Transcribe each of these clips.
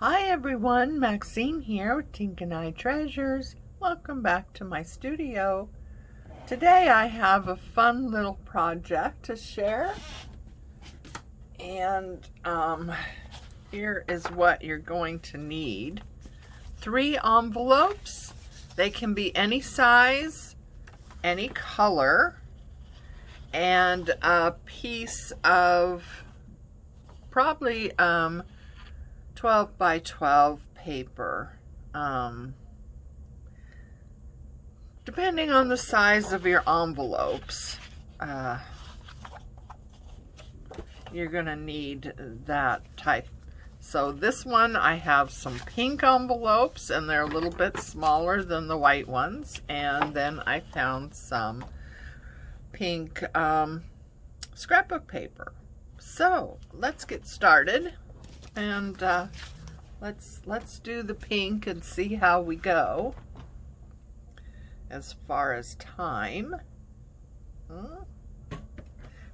Hi everyone, Maxine here with Tink and I Treasures. Welcome back to my studio. Today I have a fun little project to share. And here is what you're going to need. 3 envelopes. They can be any size, any color, and a piece of probably 12 by 12 paper, depending on the size of your envelopes. You're gonna need that type. So this one, I have some pink envelopes and they're a little bit smaller than the white ones, and then I found some pink scrapbook paper. So let's get started. And let's do the pink and see how we go as far as time.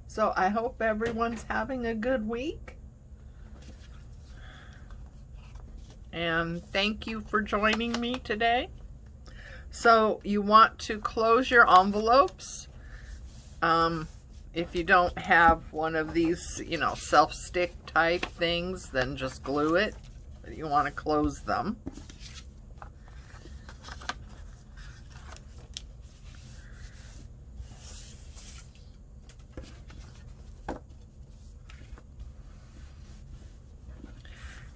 So I hope everyone's having a good week. And thank you for joining me today. So you want to close your envelopes. If you don't have one of these, self-stick type things, then just glue it. But you want to close them.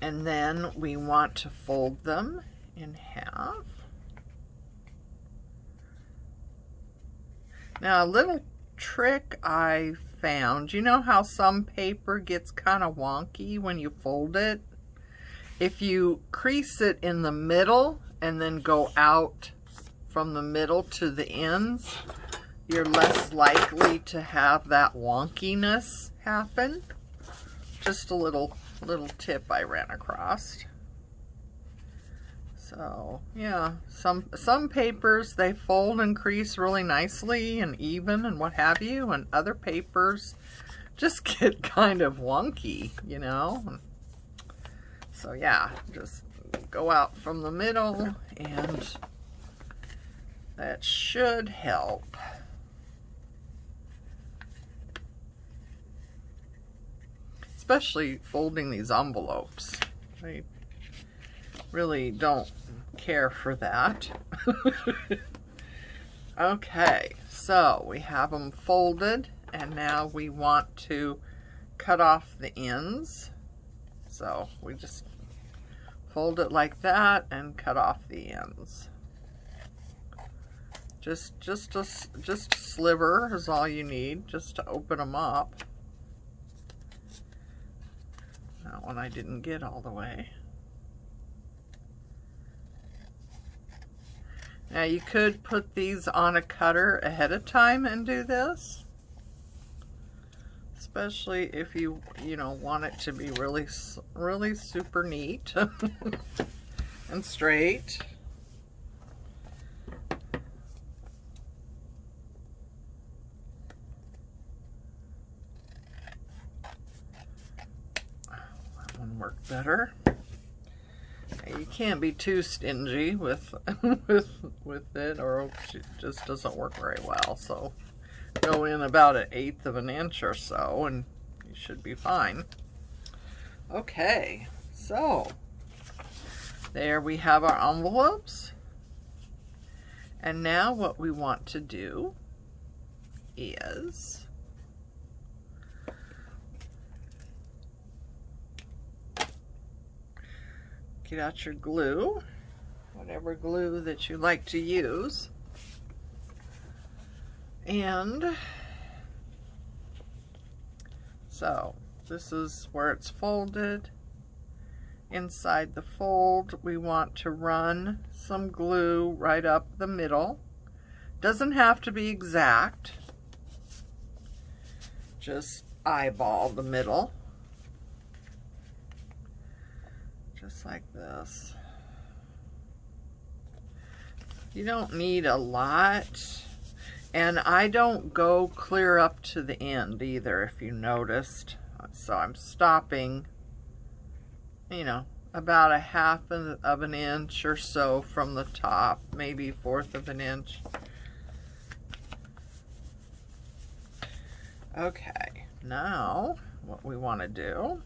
And then we want to fold them in half. Now a little trick I found, you know how some paper gets kind of wonky when you fold it? If you crease it in the middle and then go out from the middle to the ends, you're less likely to have that wonkiness happen. Just a little tip I ran across. So yeah, some papers, they fold and crease really nicely and even and what have you, and other papers just get kind of wonky, So yeah, just go out from the middle and that should help. Especially folding these envelopes. I really don't care for that. Okay, so we have them folded and now we want to cut off the ends. So we just fold it like that and cut off the ends. Just a sliver is all you need just to open them up. That one I didn't get all the way. Now you could put these on a cutter ahead of time and do this, especially if you want it to be really super neat and straight. That one worked better. You can't be too stingy with it, or it just doesn't work very well. So go in about 1/8 of an inch or so and you should be fine. Okay, so there we have our envelopes. And now what we want to do is get out your glue, whatever glue that you like to use, and so this is where it's folded. Inside the fold we want to run some glue right up the middle. Doesn't have to be exact, just eyeball the middle. Just like this. You don't need a lot, and I don't go clear up to the end either, if you noticed. So I'm stopping, about a half of an inch or so from the top, maybe 1/4 of an inch. Okay, now what we want to do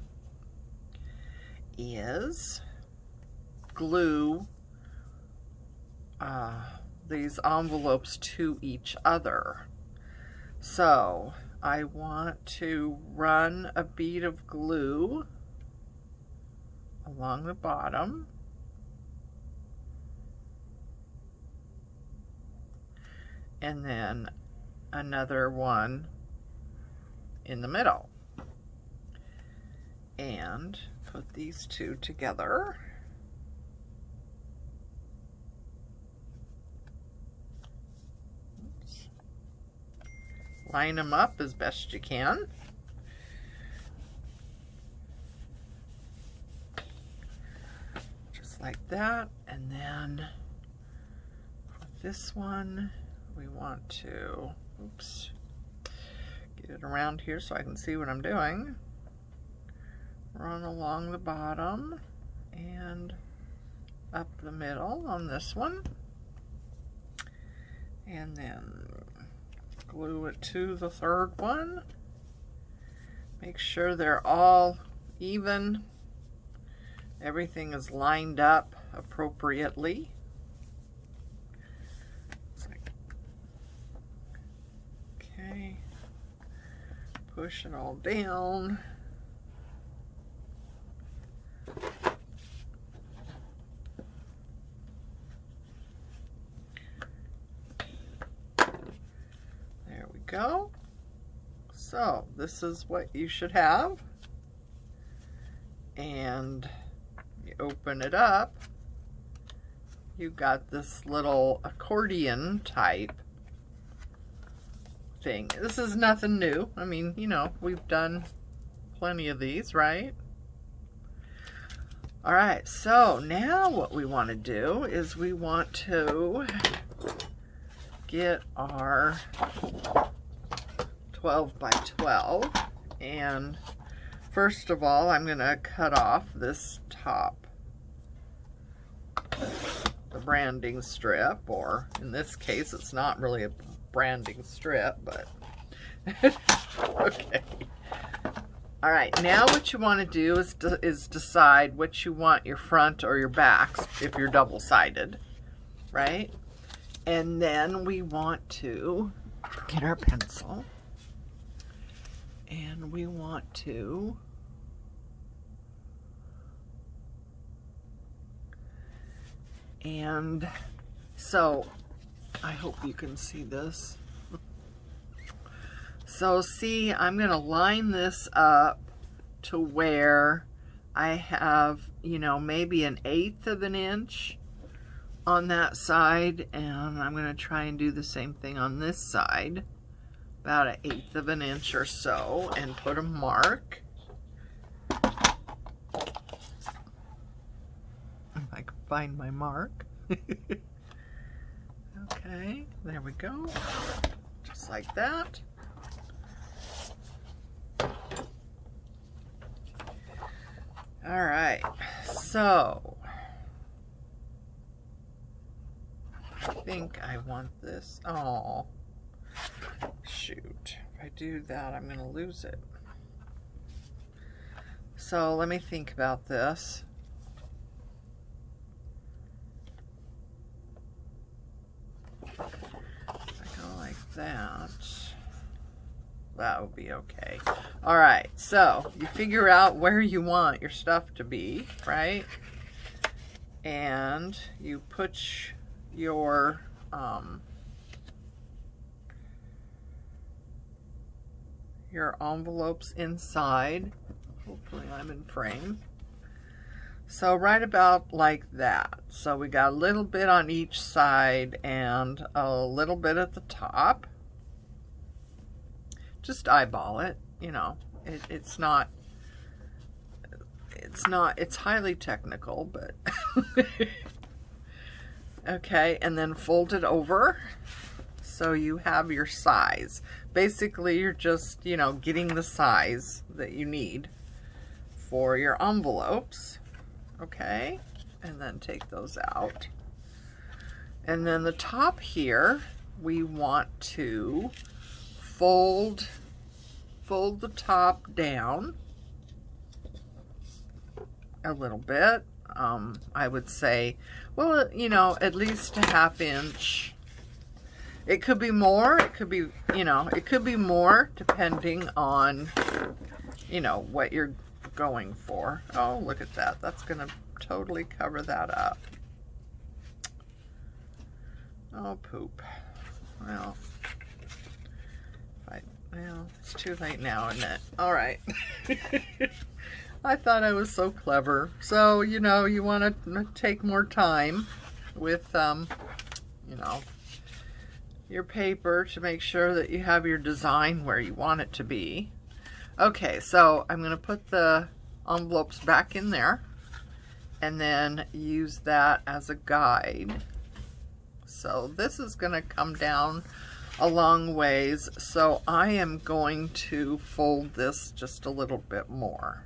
is glue these envelopes to each other. So I want to run a bead of glue along the bottom, and then another one in the middle, and put these two together. Oops. Line them up as best you can. Just like that. And then for this one, we want to, oops, get it around here so I can see what I'm doing. Run along the bottom and up the middle on this one, and then glue it to the third one. Make sure they're all even. Everything is lined up appropriately. Okay, push it all down. There we go. So this is what you should have. And you open it up, you got this little accordion type thing. This is nothing new. I mean, you know, we've done plenty of these, right? All right, so now what we want to do is we want to get our 12 by 12, and first of all, I'm going to cut off this top, the branding strip, or in this case, it's not really a branding strip, but okay. All right, now what you want to do is decide what you want your front or your backs, if you're double-sided, right? And then we want to get our pencil, and we want to so I hope you can see this. So see, I'm going to line this up to where I have, you know, maybe 1/8 of an inch on that side, and I'm going to try and do the same thing on this side, about 1/8 of an inch or so, and put a mark. If I can find my mark. Okay, there we go, just like that. All right, so I think I want this. Oh, shoot. If I do that, I'm going to lose it. So let me think about this. If I go like that, that would be okay. All right, so you figure out where you want your stuff to be, right? And you put your envelopes inside. Hopefully I'm in frame. So right about like that. So we got a little bit on each side and a little bit at the top. Just eyeball it, you know. It's highly technical, but okay, and then fold it over so you have your size. Basically, you're just, you know, getting the size that you need for your envelopes. Okay, and then take those out. And then the top here, we want to fold the top down a little bit. I would say, well, you know, at least a 1/2 inch. It could be more, it could be, you know, it could be more depending on, you know, what you're going for. Oh, look at that. That's going to totally cover that up. Oh, poop. Well, it's too late now, isn't it? All right. I thought I was so clever. So, you know, you want to take more time with, you know, your paper to make sure that you have your design where you want it to be. Okay, so I'm going to put the envelopes back in there and then use that as a guide. So this is going to come down a long ways, so I am going to fold this just a little bit more.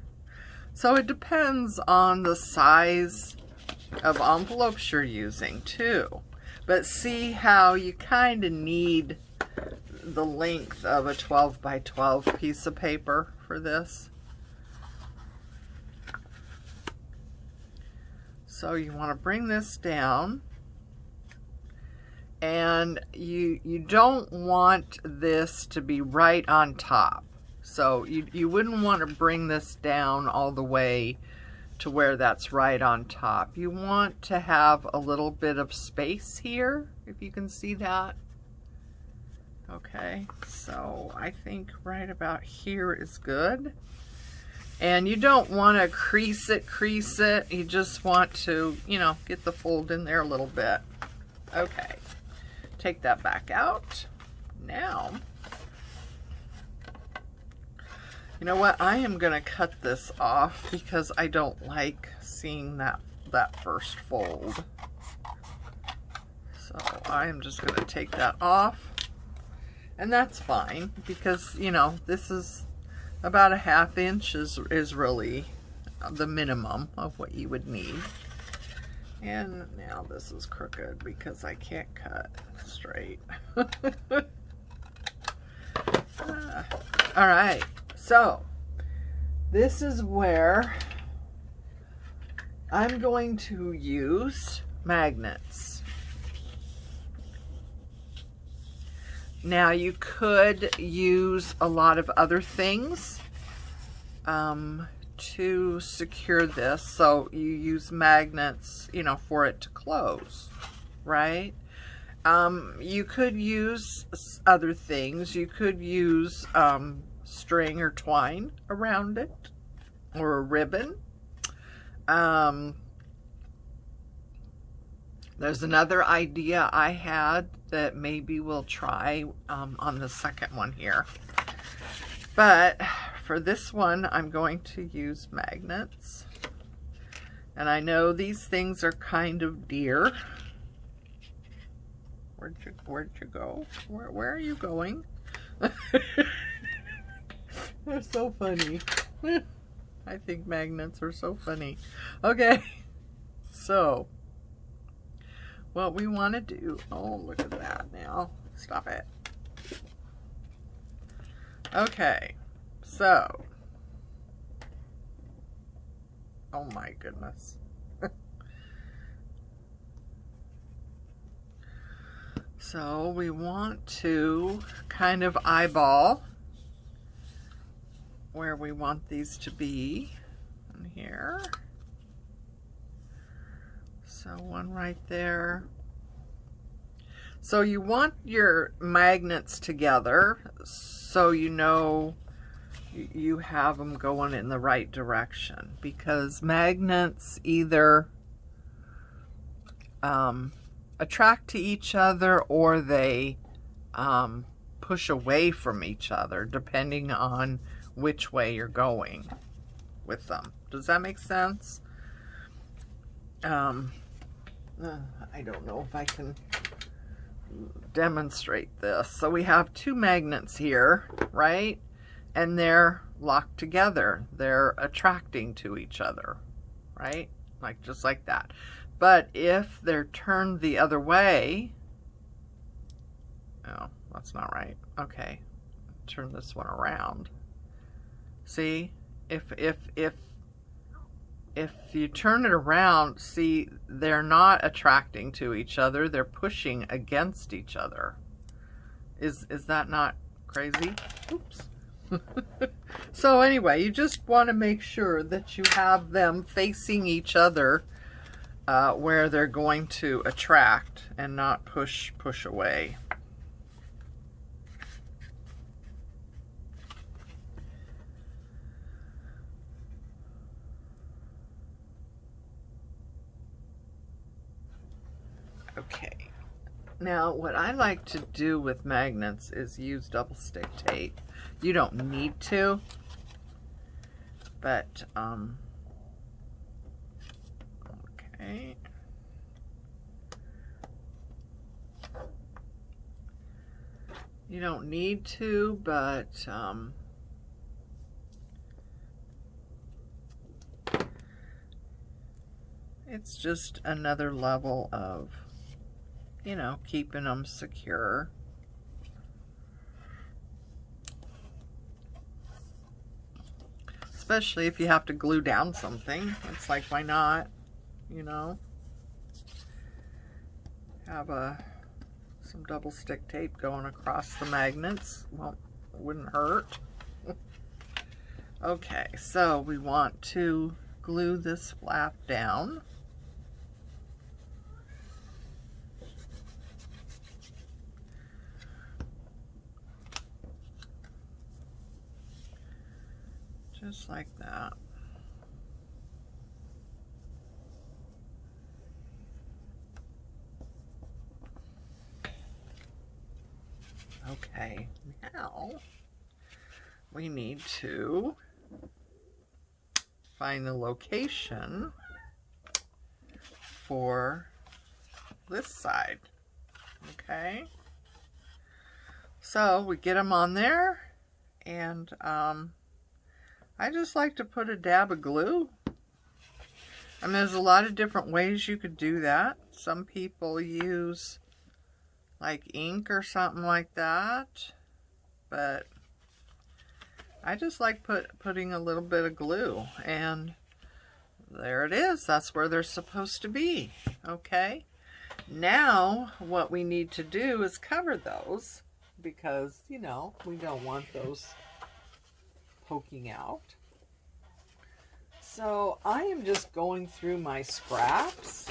So it depends on the size of envelopes you're using too. But see how you kind of need the length of a 12 by 12 piece of paper for this. So you want to bring this down, and you don't want this to be right on top. So you wouldn't want to bring this down all the way to where that's right on top. You want to have a little bit of space here, if you can see that. Okay, so I think right about here is good. And you don't want to crease it. You just want to, you know, get the fold in there a little bit. Okay, take that back out. Now, you know what? I am going to cut this off because I don't like seeing that first fold. So I am just going to take that off. And that's fine because, you know, this is about a 1/2 inch is really the minimum of what you would need. And now this is crooked because I can't cut straight. All right. So, this is where I'm going to use magnets. Now, you could use a lot of other things to secure this. So, you use magnets, you know, for it to close, right? You could use other things. You could use string or twine around it, or a ribbon. There's another idea I had that maybe we'll try on the second one here. But for this one, I'm going to use magnets. And I know these things are kind of dear. Where'd you go? Where are you going? They're so funny. I think magnets are so funny. Okay, so what we want to do, oh, look at that now. Stop it. Okay, so, oh my goodness. So we want to kind of eyeball where we want these to be in here. So one right there. So you want your magnets together so you know you have them going in the right direction, because magnets either attract to each other or they push away from each other depending on which way you're going with them. Does that make sense? I don't know if I can demonstrate this. So we have two magnets here, right? And they're locked together. They're attracting to each other, right? like just like that. But if they're turned the other way, oh, that's not right. Okay, turn this one around. See, if you turn it around, see, they're not attracting to each other, they're pushing against each other. Is that not crazy? Oops. So anyway, you just want to make sure that you have them facing each other where they're going to attract and not push away. Okay, now what I like to do with magnets is use double stick tape. You don't need to, but okay. You don't need to, but it's just another level of, you know, keeping them secure. Especially if you have to glue down something. It's like, why not? You know? Have some double stick tape going across the magnets. Well, it wouldn't hurt. Okay, so we want to glue this flap down. Just like that. Okay, now we need to find the location for this side. Okay, so we get them on there, and I just like to put a dab of glue. I mean, there's a lot of different ways you could do that. Some people use like ink or something like that, but I just like putting a little bit of glue, and there it is. That's where they're supposed to be. Okay, now what we need to do is cover those, because, you know, we don't want those poking out. So I am just going through my scraps.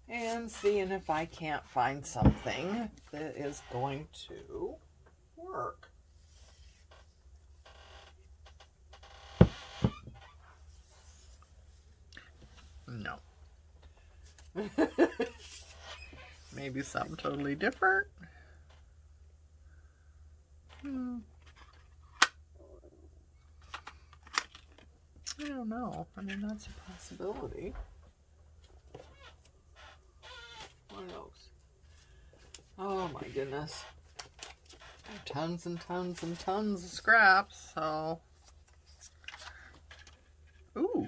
And seeing if I can't find something that is going to work. No. Maybe something totally different. I don't know. I mean, that's a possibility. What else? Oh my goodness. Tons and tons and tons of scraps, so. Ooh.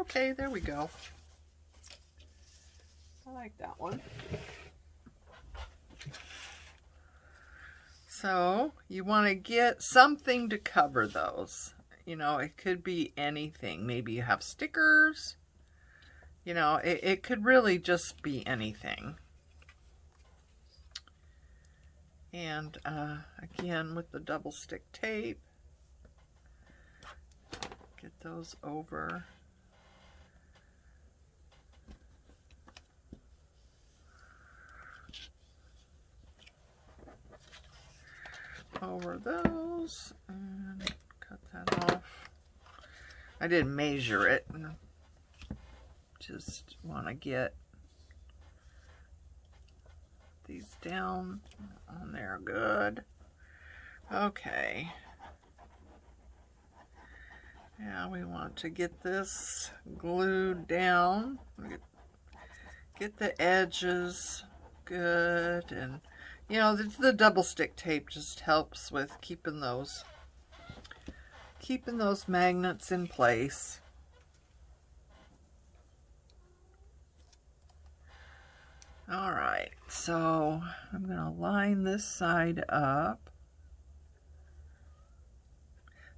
Okay, there we go. I like that one. So, you want to get something to cover those. You know, it could be anything. Maybe you have stickers. You know, it could really just be anything. And again, with the double stick tape, get those over. Over those, and cut that off. I didn't measure it. Just want to get these down on there. Good. Okay. Now we want to get this glued down. Get the edges good, and you know, the double stick tape just helps with keeping those keeping those magnets in place. All right, so I'm going to line this side up.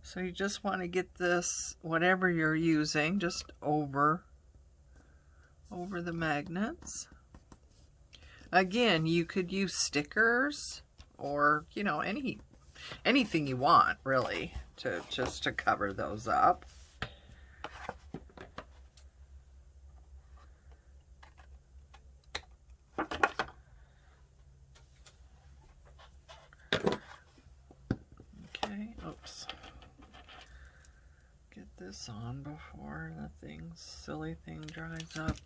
So you just want to get this, whatever you're using, just over the magnets. Again, you could use stickers or, you know, anything you want, really, just to cover those up. Okay, oops. Get this on before the silly thing dries up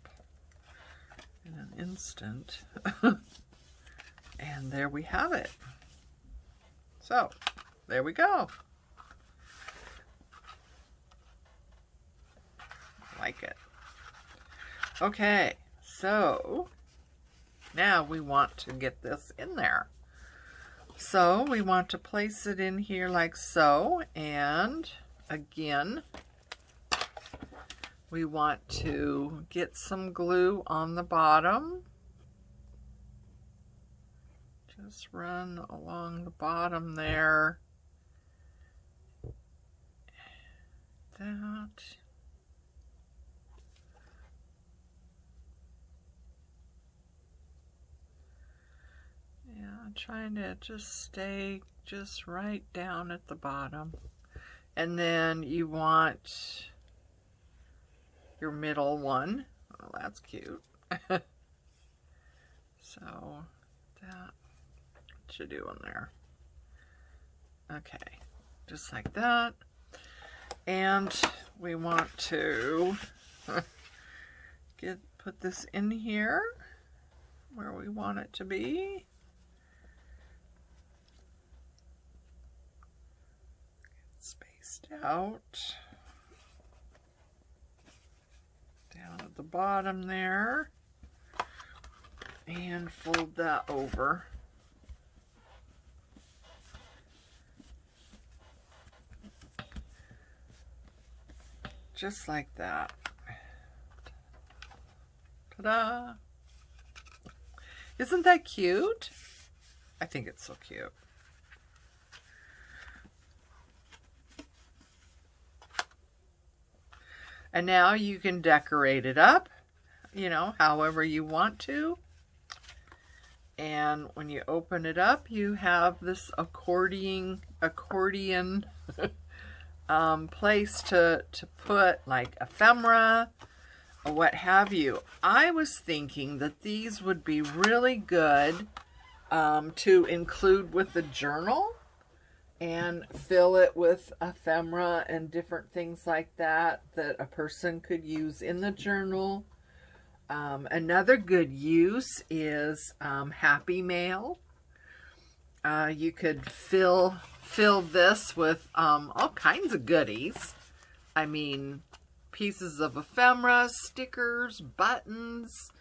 in an instant. And there we have it. So, there we go. Like it. Okay, so now we want to get this in there. So we want to place it in here like so, and again, we want to get some glue on the bottom. Just run along the bottom there. That. Yeah, I'm trying to just stay just right down at the bottom. And then you want your middle one. Oh, that's cute. So that, what you doing there? Okay, just like that. And we want to put this in here where we want it to be. Spaced out. Down at the bottom there. And fold that over. Just like that. Ta-da! Isn't that cute? I think it's so cute. And now you can decorate it up, you know, however you want to. And when you open it up, you have this accordion place to put like ephemera or what have you. I was thinking that these would be really good to include with the journal and fill it with ephemera and different things like that a person could use in the journal. Another good use is Happy Mail. You could fill this with all kinds of goodies. I mean, pieces of ephemera, stickers, buttons,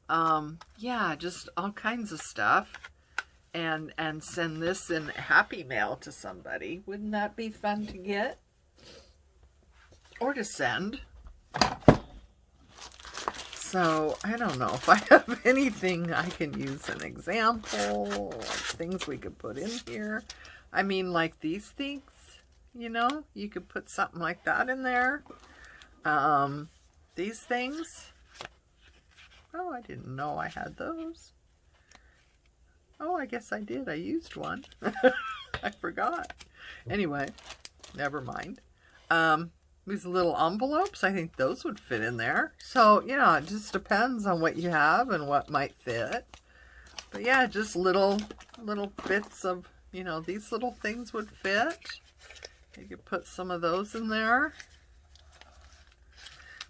yeah, just all kinds of stuff. And send this in Happy Mail to somebody. Wouldn't that be fun to get? Or to send. So, I don't know if I have anything I can use an example, like things we could put in here. I mean, like these things, you know, you could put something like that in there. These things. Oh, I didn't know I had those. Oh, I guess I did. I used one. I forgot. Anyway, never mind. These little envelopes, I think those would fit in there. So, you know, it just depends on what you have and what might fit. But yeah, just little bits of, you know, these little things would fit. You could put some of those in there.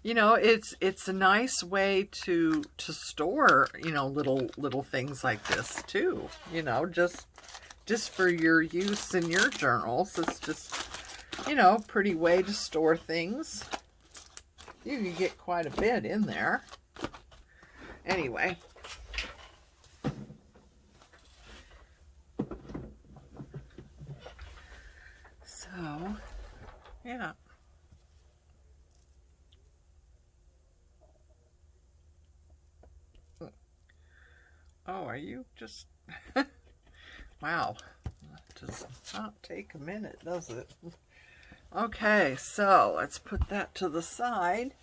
You know, it's a nice way to store, you know, little things like this too. You know, just for your use in your journals. It's just, you know, pretty way to store things. You can get quite a bit in there. Anyway. So, Yeah. Oh, are you just... Wow. That does not take a minute, does it? Okay, so let's put that to the side.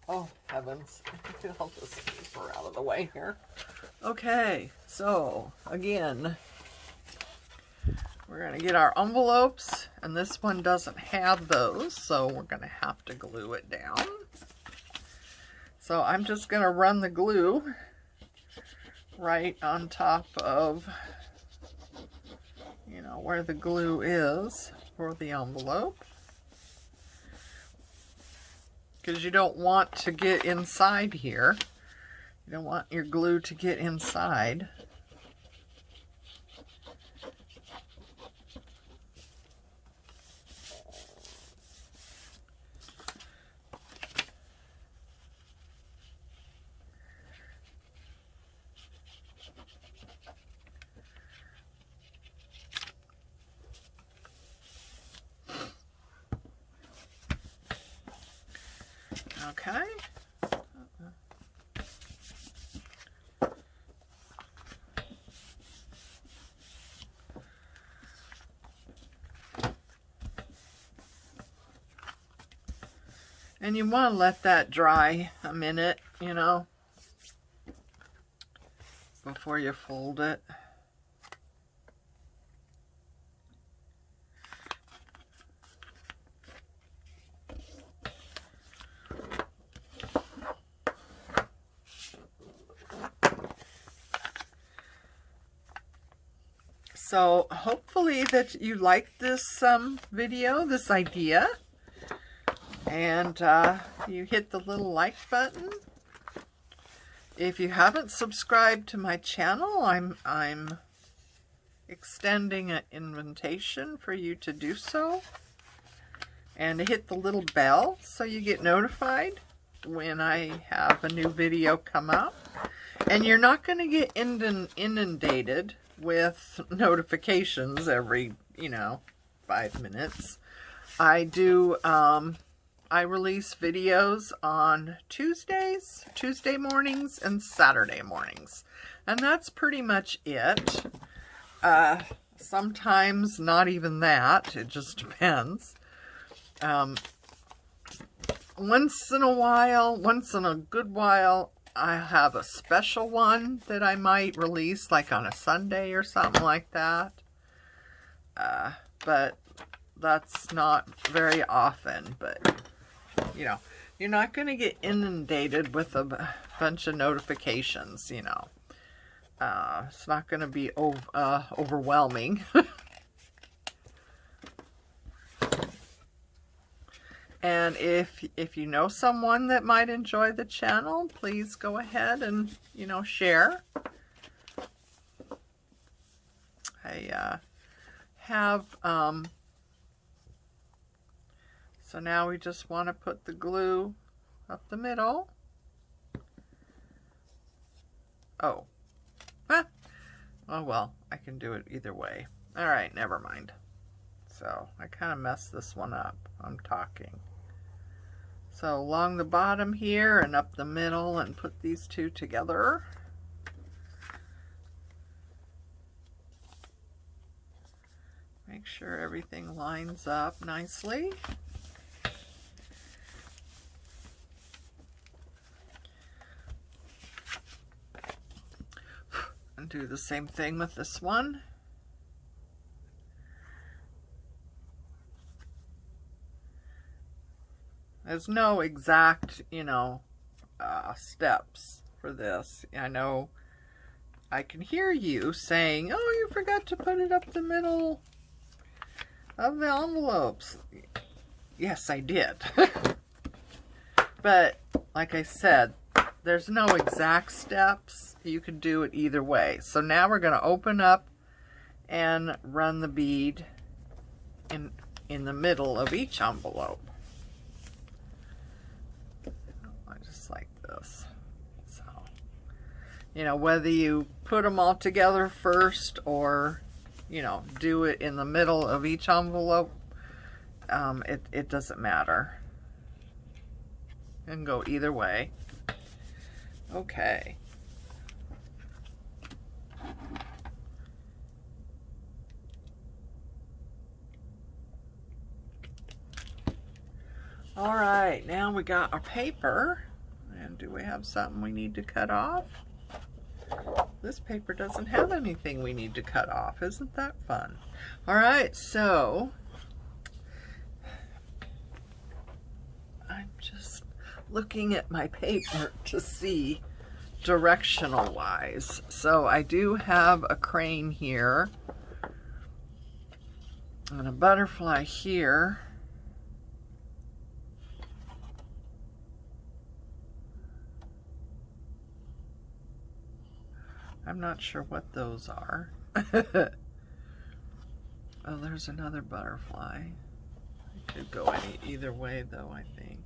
Oh, heavens. I'll just keep her out of the way here. Okay, so again, we're going to get our envelopes, and this one doesn't have those, so we're going to have to glue it down. So I'm just going to run the glue right on top of, you know, where the glue is for the envelope. Because you don't want to get inside here. You don't want your glue to get inside. Okay. And you want to let that dry a minute, you know, before you fold it. So hopefully that you like this video, this idea, and you hit the little like button. If you haven't subscribed to my channel, I'm extending an invitation for you to do so, and to hit the little bell so you get notified when I have a new video come up. And you're not going to get inundated with notifications every, you know, 5 minutes. I do, I release videos on Tuesday mornings and Saturday mornings. And that's pretty much it. Sometimes not even that. It just depends. Once in a good while, I have a special one that I might release, like on a Sunday or something like that. But that's not very often. But, you know, you're not going to get inundated with a bunch of notifications, you know. It's not going to be overwhelming. And if you know someone that might enjoy the channel, please go ahead and, you know, share. I have, so now we just want to put the glue up the middle. Oh. Huh. Oh well, I can do it either way. Alright, never mind. So, I kind of messed this one up. I'm talking. So along the bottom here and up the middle, and put these two together. Make sure everything lines up nicely. And do the same thing with this one. There's no exact, you know, steps for this. I know I can hear you saying, oh, you forgot to put it up the middle of the envelopes. Yes, I did. But, like I said, there's no exact steps. You could do it either way. So now we're going to open up and run the bead in the middle of each envelope. Just like this. So You know, whether you put them all together first or, you know, do it in the middle of each envelope, it doesn't matter. It can go either way. Okay. All right, now we got our paper. And do we have something we need to cut off? This paper doesn't have anything we need to cut off. Isn't that fun? All right, so I'm just looking at my paper to see directional wise. So I do have a crane here and a butterfly here. I'm not sure what those are. Oh, there's another butterfly. It could go either way though, I think.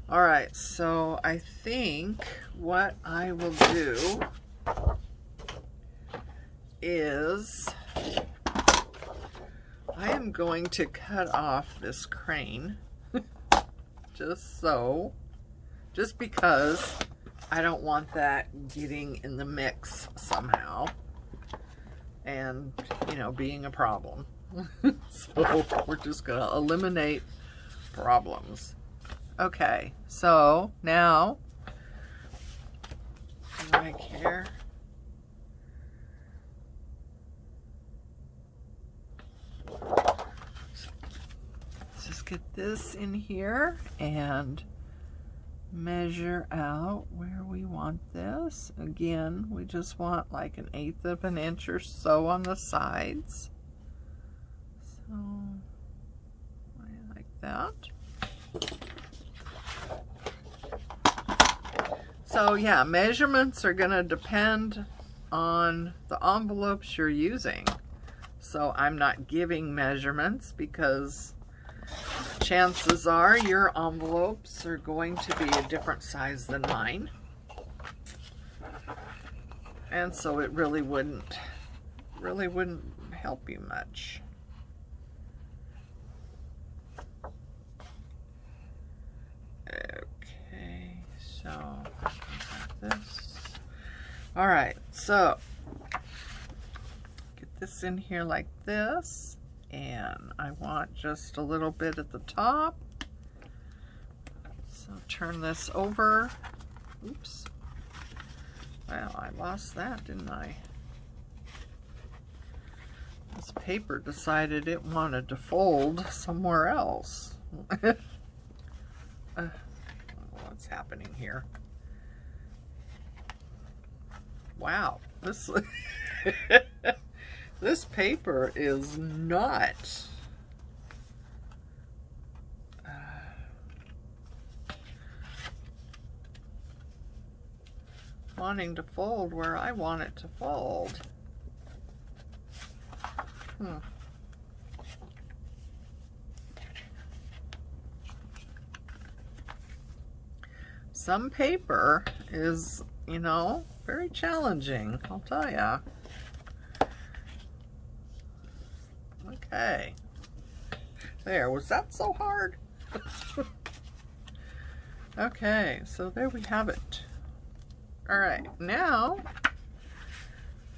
All right, so I think what I will do is I am going to cut off this crane just because I don't want that getting in the mix somehow and, you know, being a problem. So we're just gonna eliminate problems. Okay, so now right here, let's just get this in here and measure out where we want this. Again, we just want like 1/8 of an inch or so on the sides. So like that. So yeah, measurements are going to depend on the envelopes you're using. So I'm not giving measurements because chances are your envelopes are going to be a different size than mine. And so it really wouldn't help you much. Okay, so this. All right, so get this in here like this, and I want just a little bit at the top. So turn this over. Oops. Well, I lost that, didn't I? This paper decided it wanted to fold somewhere else. What's happening here? Wow, this this paper is not wanting to fold where I want it to fold. Some paper is, you know, very challenging, I'll tell ya. Okay. There, was that so hard? Okay, so there we have it. All right, now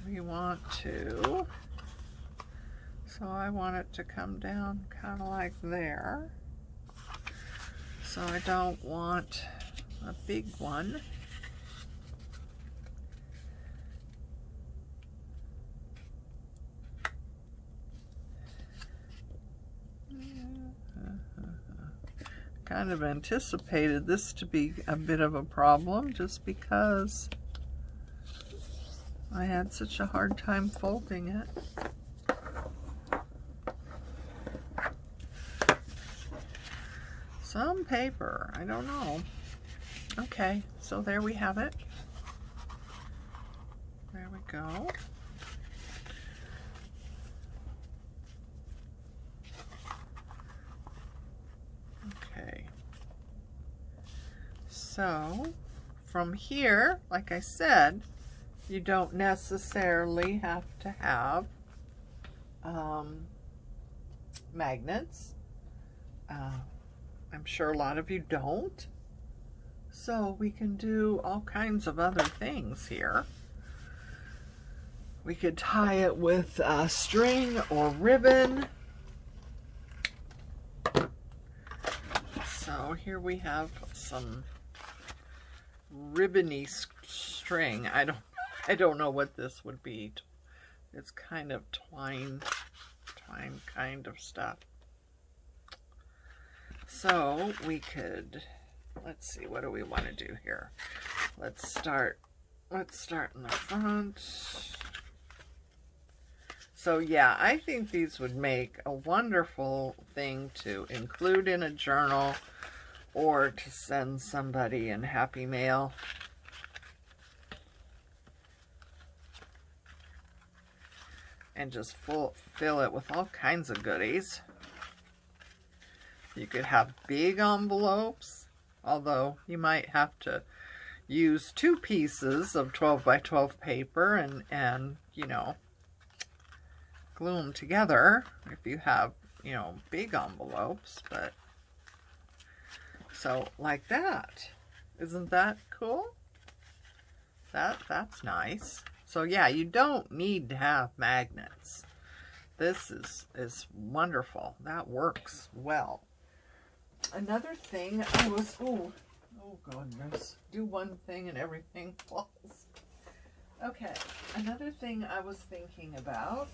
we want to, so I want it to come down kind of like there. So I don't want a big one. Kind of anticipated this to be a bit of a problem just because I had such a hard time folding it. Some paper, I don't know. Okay, so there we have it. There we go. Okay. So from here, like I said, you don't necessarily have to have magnets. I'm sure a lot of you don't. So we can do all kinds of other things here. We could tie it with string or ribbon. So here we have some ribbony string. I don't know what this would be. It's kind of twine kind of stuff. So we could, let's see, what do we want to do here? Let's start in the front. So yeah, I think these would make a wonderful thing to include in a journal or to send somebody in Happy Mail. And just fill it with all kinds of goodies. You could have big envelopes, although you might have to use 2 pieces of 12 by 12 paper and you know, glue them together if you have, you know, big envelopes. But so like that. Isn't that cool? That's nice. So yeah, you don't need to have magnets. This is wonderful. That works well. Another thing I was, oh goodness, do one thing and everything falls. Okay, another thing I was thinking about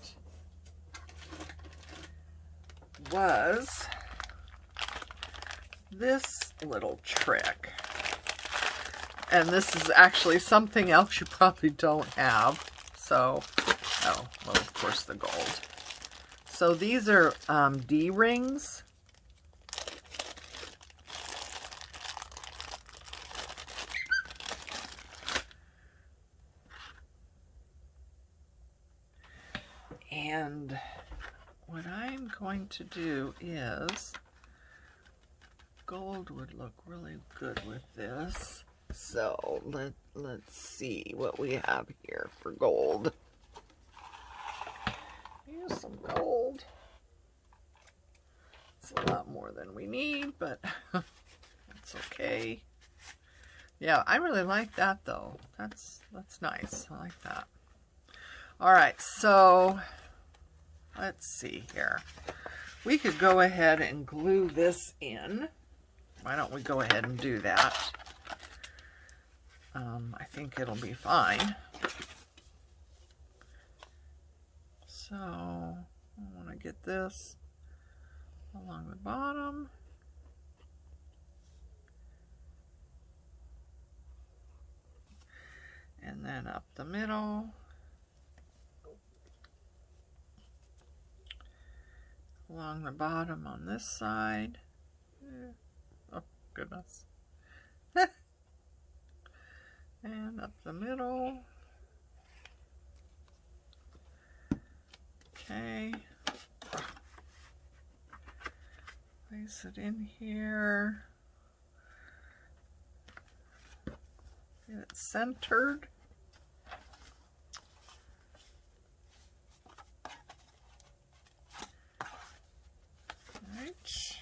was this little trick. And this is actually something else you probably don't have. So, oh, well, of course the gold. So these are D-rings. And what I'm going to do is, gold would look really good with this. So let's see what we have here for gold. Here's some gold. It's a lot more than we need, but that's okay. Yeah, I really like that though. That's nice. I like that. All right, so let's see here. We could go ahead and glue this in. Why don't we go ahead and do that? I think it'll be fine. So I want to get this along the bottom. And then up the middle. Along the bottom on this side. Oh, goodness. And up the middle. Okay. Place it in here. Get it centered. Right.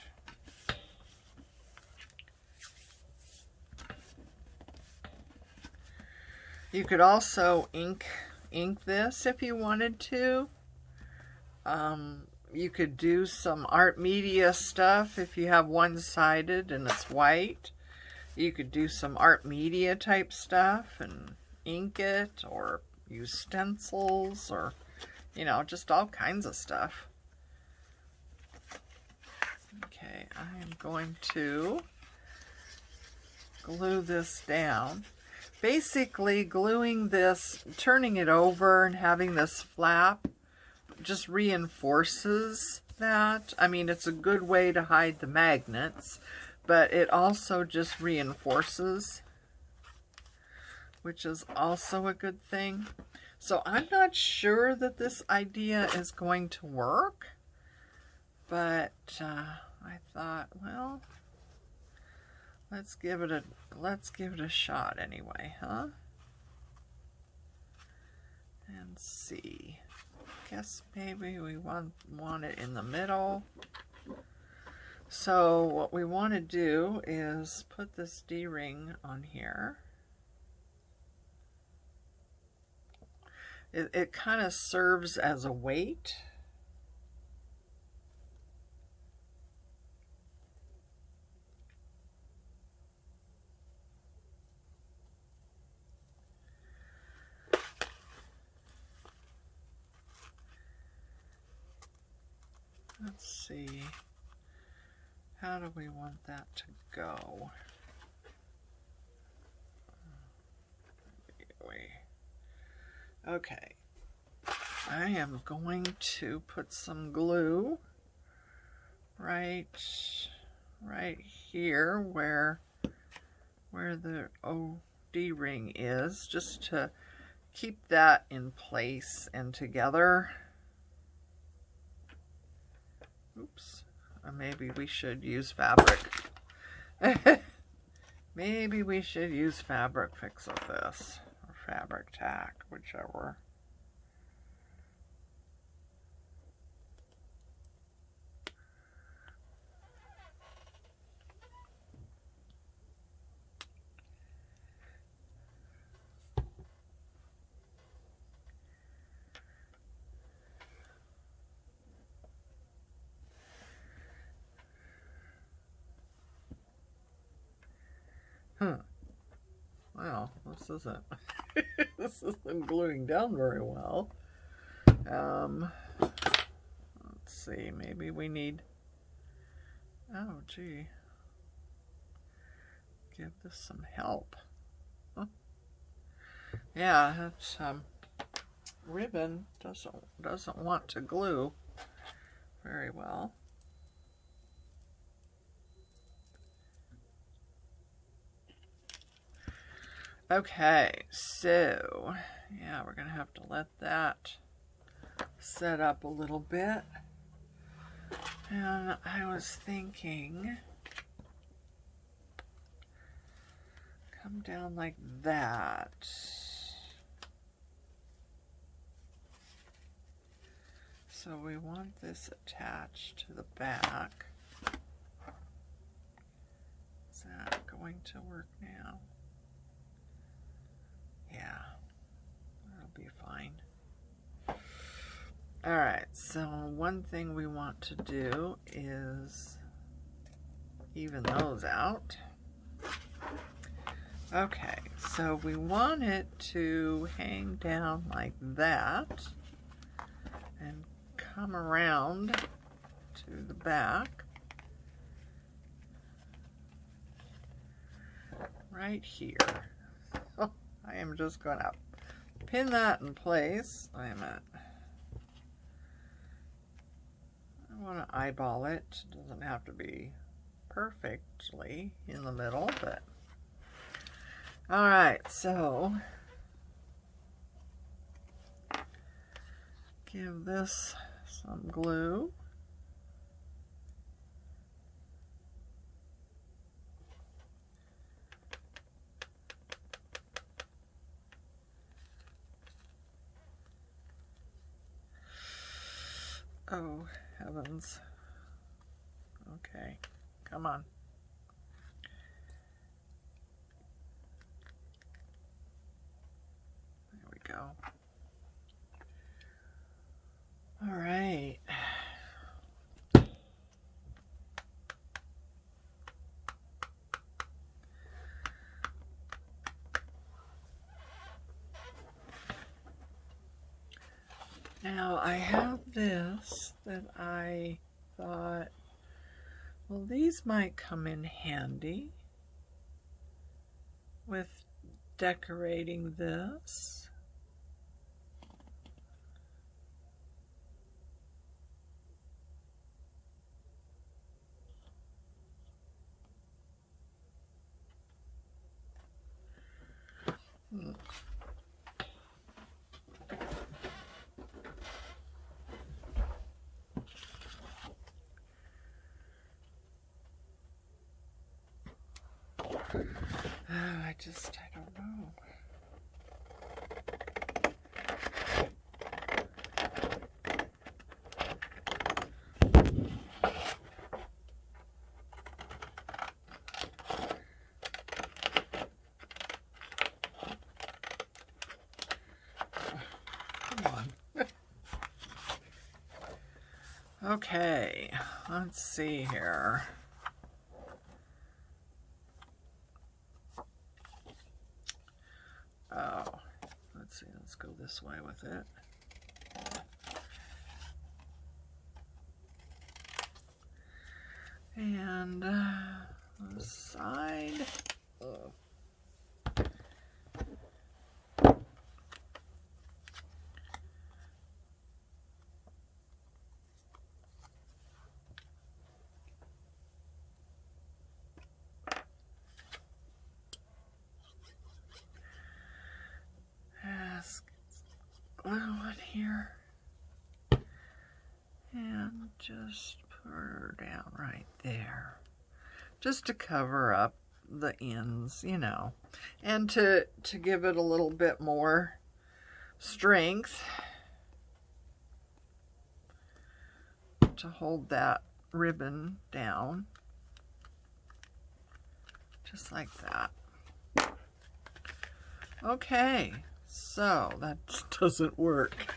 You could also ink this if you wanted to. You could do some art media stuff if you have one-sided and it's white. You could do some art media type stuff and ink it, or use stencils, or, you know, just all kinds of stuff. Okay, I am going to glue this down. Basically, gluing this, turning it over and having this flap just reinforces that. I mean, it's a good way to hide the magnets, but it also just reinforces, which is also a good thing. So I'm not sure that this idea is going to work, but I thought, well, let's give it a shot anyway, huh? And see. Guess maybe we want it in the middle. So what we want to do is put this D-ring on here. It kind of serves as a weight. Let's see. How do we want that to go? Okay. I am going to put some glue right here where the OD ring is, just to keep that in place and together. Oops. Or maybe we should use fabric. Maybe we should use fabric fix with this, or fabric tack, whichever. Wow, this isn't this isn't gluing down very well. Let's see, maybe we need, oh gee, give this some help. Huh. Yeah, that's ribbon doesn't want to glue very well. Okay, so yeah, we're gonna have to let that set up a little bit. And I was thinking, come down like that. So we want this attached to the back. Is that going to work now? Yeah, that'll be fine. All right, so one thing we want to do is even those out. Okay, so we want it to hang down like that and come around to the back right here. Oh, I am just gonna pin that in place. Wait a minute. I want to eyeball it. It doesn't have to be perfectly in the middle, but all right, so give this some glue. Oh, heavens. Okay, come on. There we go. All right. Now I have this that I thought, well, these might come in handy with decorating this. I don't know. Okay, let's see here. Oh, let's see, let's go this way with it. And the side. Oh. Glue on here and just put her down right there, just to cover up the ends, you know, and to give it a little bit more strength to hold that ribbon down, just like that. Okay. So, that doesn't work.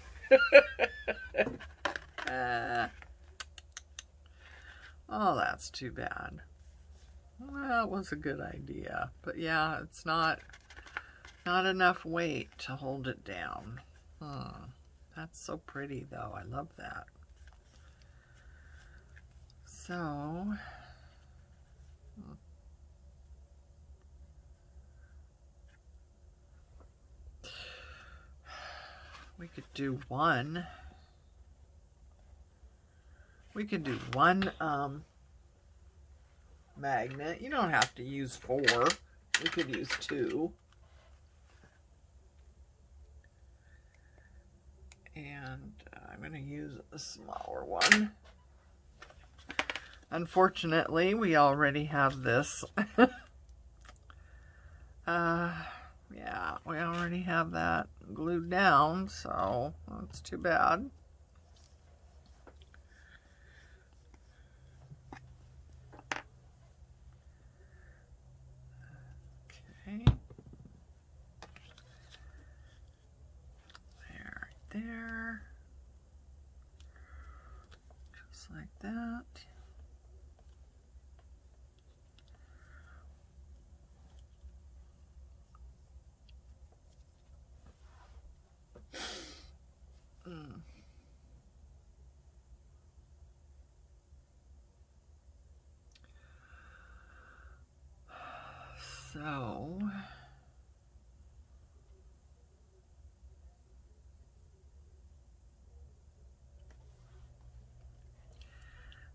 Oh, that's too bad. Well, it was a good idea. But yeah, it's not enough weight to hold it down. That's so pretty, though. I love that. So... we could do one. We could do one magnet. You don't have to use 4. We could use 2. And I'm going to use a smaller one. Unfortunately, we already have this. Yeah, we already have that glued down, so that's too bad. Okay. There. Just like that. So,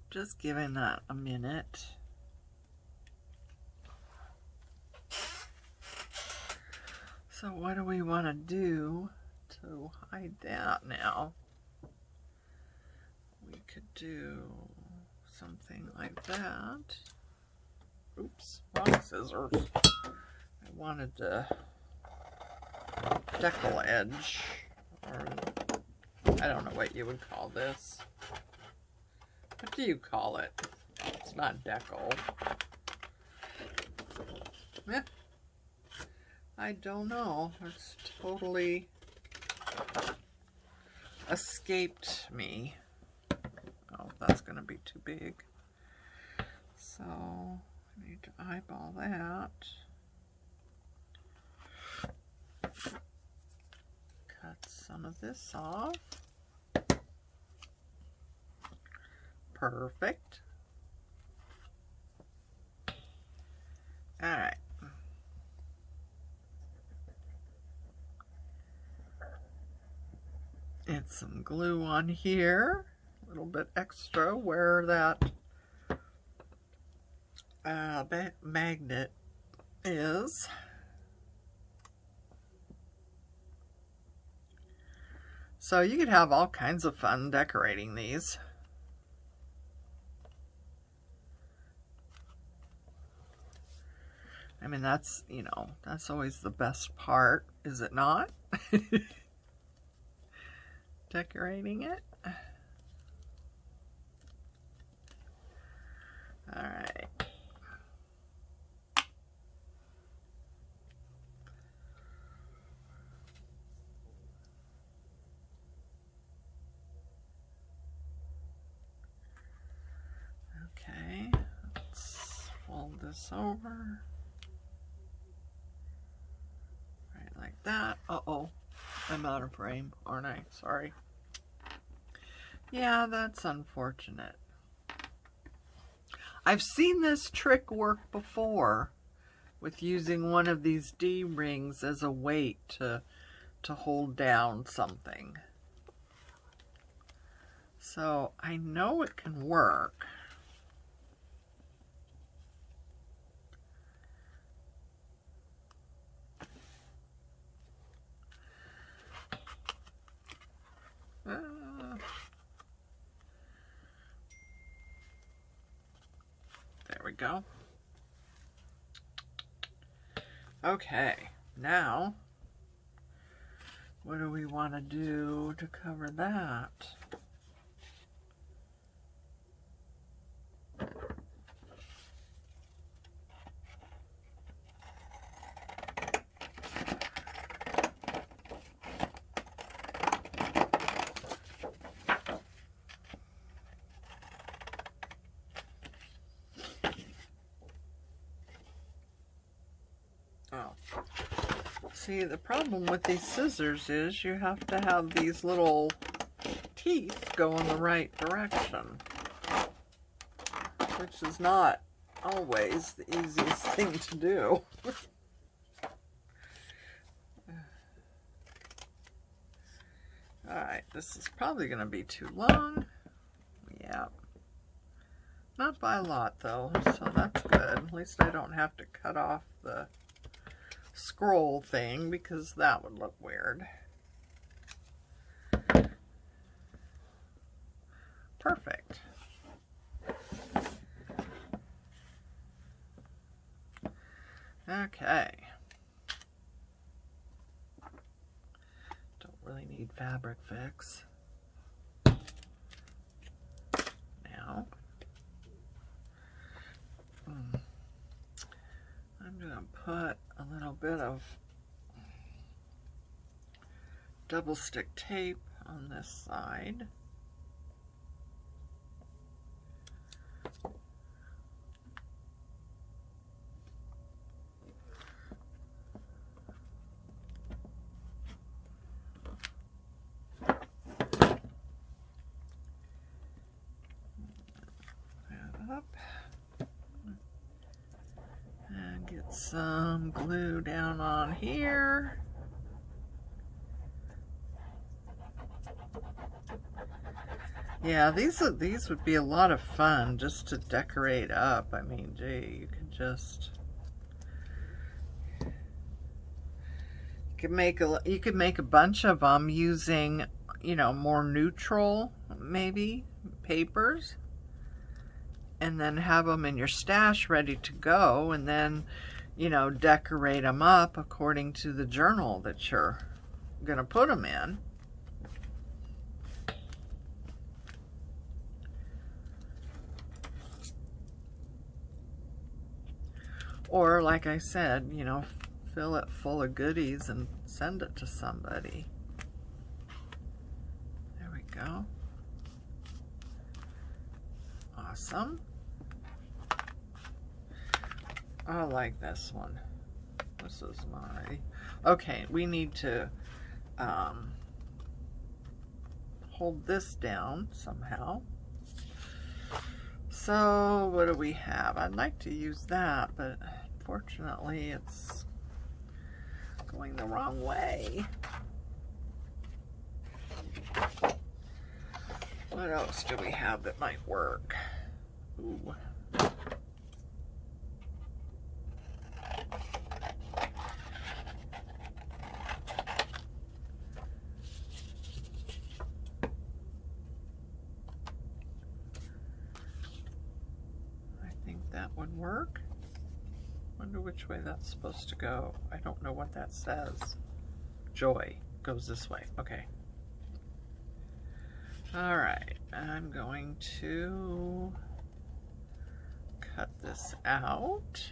just giving that a minute. So what do we want to do to hide that now? We could do something like that. Oops, wrong scissors. I wanted the decal edge, or I don't know what you would call this. What do you call it? It's not decal. Eh, I don't know. It's totally escaped me. Oh, that's going to be too big. So, I need to eyeball that. Cut some of this off. Perfect. All right. And some glue on here, a little bit extra where that magnet is. So you could have all kinds of fun decorating these. I mean, that's, you know, that's always the best part, is it not? Decorating it. All right. Okay, let's fold this over. Right like that. Uh-oh, I'm out of frame, aren't I? Sorry. Yeah, that's unfortunate. I've seen this trick work before with using one of these D-rings as a weight to hold down something. So I know it can work. There we go. Okay, now what do we want to do to cover that? Oh, see, the problem with these scissors is you have to have these little teeth go in the right direction, which is not always the easiest thing to do. Alright, this is probably going to be too long. Yeah. Not by a lot, though, so that's good. At least I don't have to cut off the scroll thing, because that would look weird. Perfect. Okay. Don't really need Fabric Fix. Now, I'm going to put a little bit of double stick tape on this side. Up and get some glue down on here. Yeah, these would be a lot of fun just to decorate up. I mean, gee, you could just you could make a bunch of them using, you know, more neutral maybe papers, and then have them in your stash ready to go, and then, you know, decorate them up according to the journal that you're gonna put them in. Or, like I said, you know, fill it full of goodies and send it to somebody. There we go. Awesome. I like this one. This is my... Okay, we need to hold this down somehow. So, what do we have? I'd like to use that, but unfortunately it's going the wrong way. What else do we have that might work? Ooh. I think that would work. Wonder which way that's supposed to go. I don't know what that says. Joy goes this way. Okay. All right, I'm going to cut this out.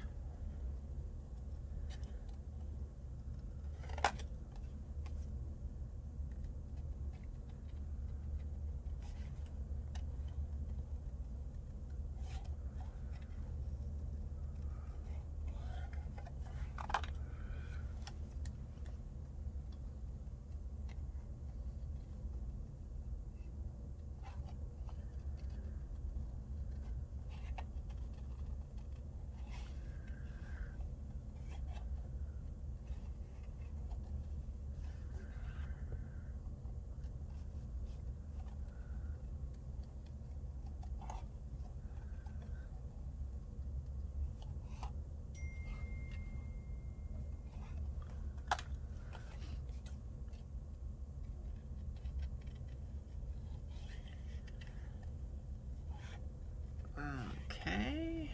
Okay,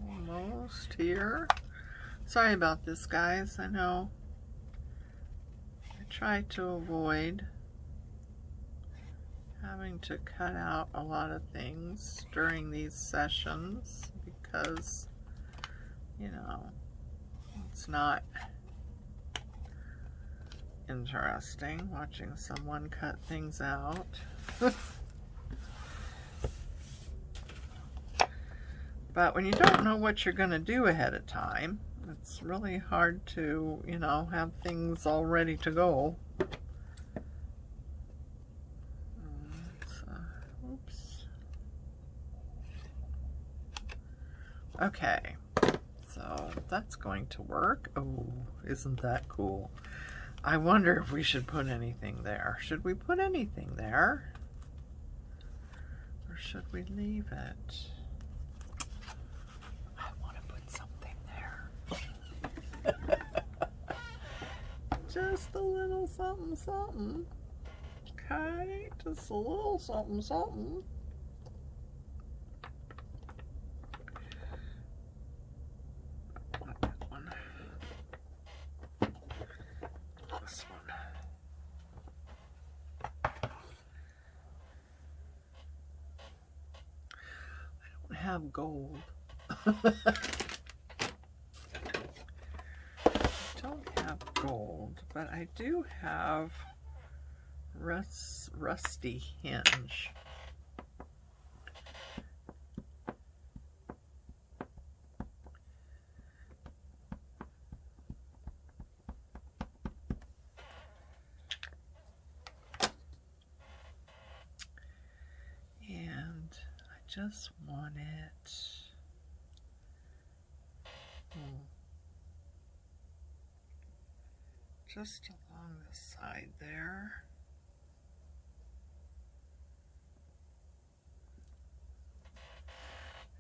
almost here. Sorry about this, guys. I know I try to avoid having to cut out a lot of things during these sessions because, you know, it's not interesting watching someone cut things out. But when you don't know what you're going to do ahead of time, it's really hard to, you know, have things all ready to go. Oops. Okay, so that's going to work. Oh, isn't that cool? I wonder if we should put anything there. Should we put anything there? Or should we leave it? Just a little something, something. Okay, just a little something, something. Not that one. This one. I don't have gold. Gold, but I do have rusty hinge. And I just want it just along the side there.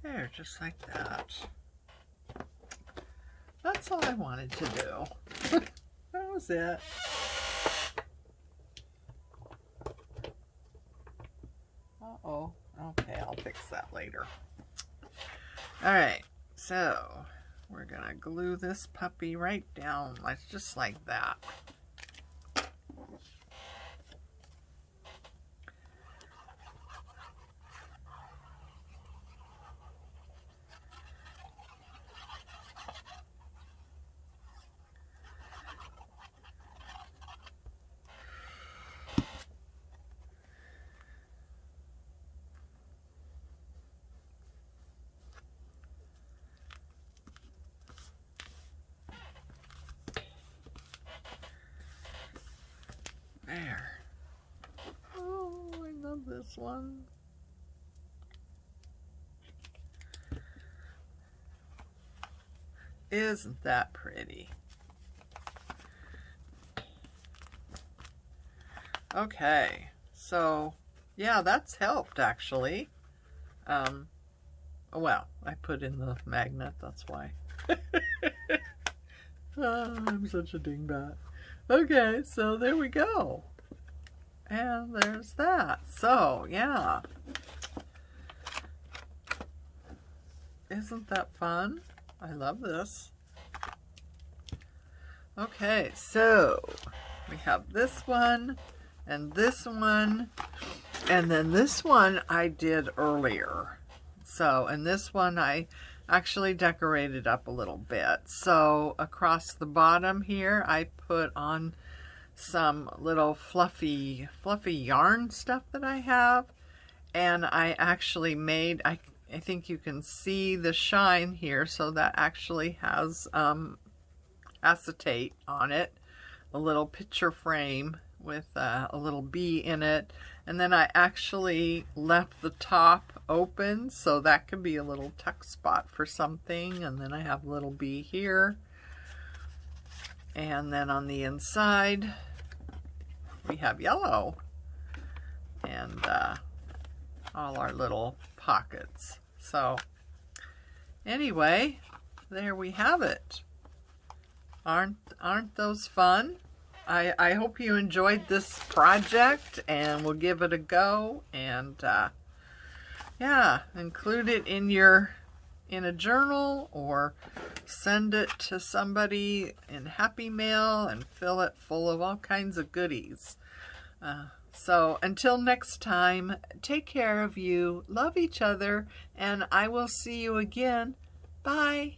There, just like that. That's all I wanted to do. That was it. Uh-oh. Okay, I'll fix that later. Alright, so we're gonna glue this puppy right down, like just like that. There. Oh, I love this one. Isn't that pretty? Okay, so yeah, that's helped actually. Well, I put in the magnet, that's why. Oh, I'm such a dingbat. Okay, so there we go. And there's that. So, yeah. Isn't that fun? I love this. Okay, so we have this one and this one, and then this one I did earlier. So, and this one I actually decorated up a little bit. So across the bottom here, I put on some little fluffy yarn stuff that I have. And I actually made, I think you can see the shine here. So that actually has acetate on it, a little picture frame with a little bee in it, and then I actually left the top open so that could be a little tuck spot for something, and then I have a little bee here, and then on the inside we have yellow and all our little pockets. So anyway, there we have it. Aren't those fun? I hope you enjoyed this project, and we'll give it a go, and yeah, include it in a journal or send it to somebody in Happy Mail and fill it full of all kinds of goodies. So until next time, take care of you, love each other, and I will see you again. Bye.